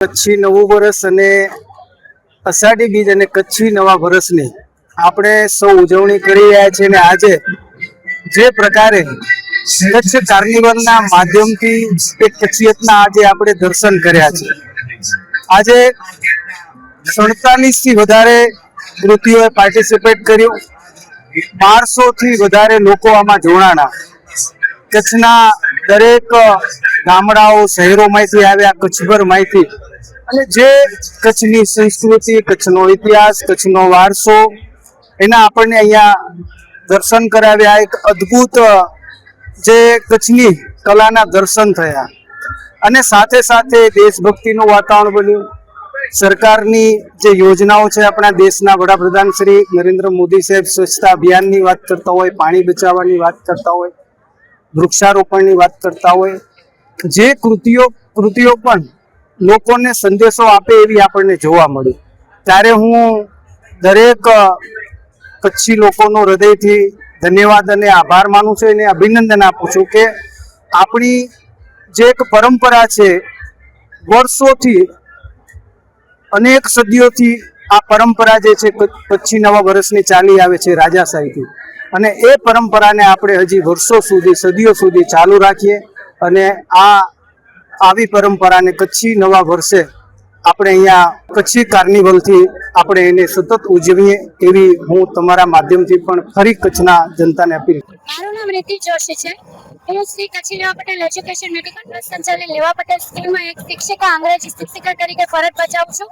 કચ્છી નવું વર્ષ અને અષાઢી બીજ અને કચ્છી નવા વર્ષની આપણે સૌ ઉજવણી કરી રહ્યા છીએ. અને આજે જે પ્રકારે કચ્છ કાર્નિવલના માધ્યમથી એક કચ્છિયતના આજે આપણે દર્શન કર્યા છે. આજે 47 થી વધારે કૃતિઓએ પાર્ટિસિપેટ કર્યું. 1200 થી વધારે લોકો આમાં જોડાણા. કચ્છના દરેક ગામડાઓ શહેરોમાંથી આવ્યા, કચ્છભરમાંથી. અને જે કચ્છની સંસ્કૃતિ, કચ્છનો ઇતિહાસ, કચ્છનો વારસો એના આપણને અહીંયા દર્શન કરાવ્યા. એક અદ્ભુત જે કચ્છની કલાના દર્શન થયા અને સાથે સાથે દેશભક્તિનું વાતાવરણ બન્યું. સરકારની જે યોજનાઓ છે, આપણા દેશના વડાપ્રધાન શ્રી નરેન્દ્ર મોદી સાહેબ સ્વચ્છતા અભિયાનની વાત કરતા હોય, પાણી બચાવવાની વાત કરતા હોય, વૃક્ષારોપણની વાત કરતા હોય, જે કૃતિઓ પણ લોકોને સંદેશો આપે એવી આપણને જોવા મળી. ત્યારે હું દરેક કચ્છી લોકોનો હૃદયથી ધન્યવાદ અને આભાર માનું છું અને અભિનંદન આપું છું કે આપણી જે એક પરંપરા છે, વર્ષોથી અનેક સદીઓથી આ પરંપરા જે છે કચ્છી નવા વર્ષની ચાલી આવે છે રાજાશાહીથી. અને એ પરંપરાને આપણે હજી વર્ષો સુધી, સદીઓ સુધી ચાલુ રાખીએ અને આવી પરંપરાને કચ્છી નવા વર્ષે આપણે અહીંયા કચ્છી કાર્નિવલથી આપણે એને સતત ઉજવીએ એવી હું તમારા માધ્યમથી પણ ફરી કચ્છના જનતાને અપીલ કરું. મારું નામ રીતિ જોશી છે. હું શ્રી કચ્છી લેવા પટેલ એજ્યુકેશન મેડિકલ ટ્રસ્ટ સંચાલિત લેવા પટેલ સ્કૂલમાં એક શિક્ષિકા, અંગ્રેજી શિક્ષિકા તરીકે ફરજ બજાવું છું.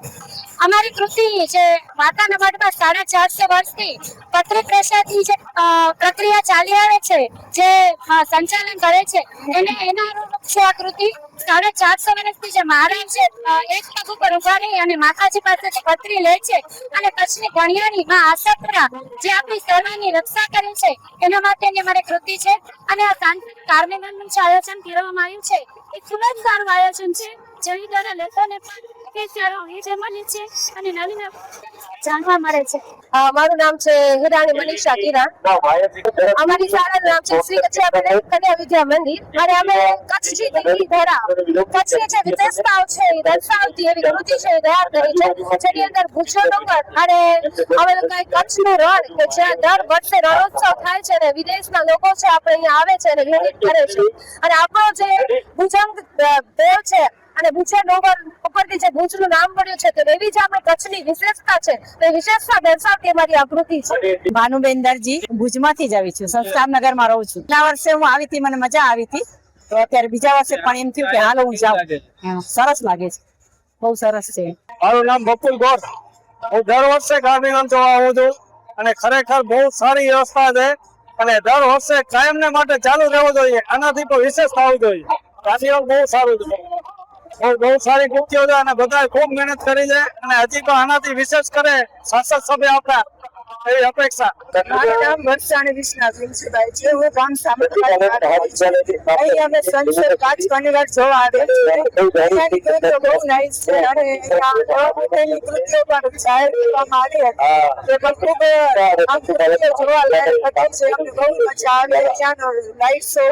અમારી કૃતિ જે માતાના મઢમાં 450 વર્ષથી પત્રિક પ્રેષણની જે પ્રક્રિયા ચાલી આવે છે, જે સંચાલન કરે છે, એના અનુરૂપ છે આ કૃતિ. 450 વર્ષથી જે મહારાજ છે એક પગ ઉપર ઉભા રહી અને માતાજી પાસેથી પત્રી લે છે અને કચ્છની ગણિયાની માં આશાપુરા જે આપણી સેવાની રક્ષા કરે છે, એના માટેની અમારી કૃતિ છે. અને આ સાંસ્કૃતિક કાર્નિવલનું જે આયોજન કરવામાં આવ્યું છે એ ખૂબ જ સારું આયોજન છે, જેની દ્વારા લોકોને પણ છે અને નવી જાણવા મળે છે. મારું નામ છે હિરાણી મનીષા કિરણ. અમારી શાળાનું નામ છે શ્રી કચ્છી કન્યા વિદ્યા મંદિર. અને અમે કચ્છની દીકરી ધરા, કચ્છની જે વિશેષતાઓ છે એ દર્શાવતી એવી કૃતિ છે એ તૈયાર કરી છે, જેની અંદર ભૂજો ડુંગર અને અમે લોકોએ કચ્છનું રણ કે જ્યાં દર વર્ષે રણોત્સવ થાય છે અને વિદેશના લોકો છે આપણે અહીંયા આવે છે અને વિઝિટ કરે છે. અને આપણો જે ભુજંગ દેવ છે અને ભૂજા ડુંગર ઉપરથી જે ભુજનું નામ પડ્યું છે, તો એવી જ આપણી કચ્છની વિશેષતા છે. તો એ વિશેષતા દર્શાવતી અમારી આકૃતિ છે. ભાનુબેન દરજી, ભુજમાંથી જ આવી છું, સંસ્કારનગરમાં રહું છું. આ વર્ષે હું આવી હતી, મને મજા આવી હતી. તો અત્યારે બીજા વર્ષે પણ એમ થયું કે હાલો હું જાઉં. સરસ લાગે છે, બહુ સરસ છે. મારું નામ બકુલ ગોર. હું દર વર્ષે કાર્નિવલ જોવા આવું છું અને ખરેખર બહુ સારી વ્યવસ્થા છે અને દર વર્ષે કાયમને માટે ચાલુ રહેવું જોઈએ. આનાથી પણ વિશેષ થવું જોઈએ. કાર્નિવલ બહુ સારું છે, બહુ સારી કૃતિઓ છે અને બધા ખૂબ મહેનત કરી છે અને હજી પણ આનાથી વિશેષ કરે શાસક સભ્ય આપણા એવી અપેક્ષા. મારું નામ વર્ષાણી વિશ્વનાથ વિંશુભાઈ છે. હું ગામ સામંતવાડી અહીં અમે સંસદ કાચ કાર્નિવલ જોવા આવે છે. અહીંયાની કૃતિઓ બહુ નાઈસ છે અને મોટેલી કૃતિઓ પણ જાહેર કરવામાં આવી હતી. તે પણ ખૂબ આ કૃતિઓ જોવા લાયક હતી છે. અમને બહુ મજા આવે. ત્યાંનો લાઇટ શો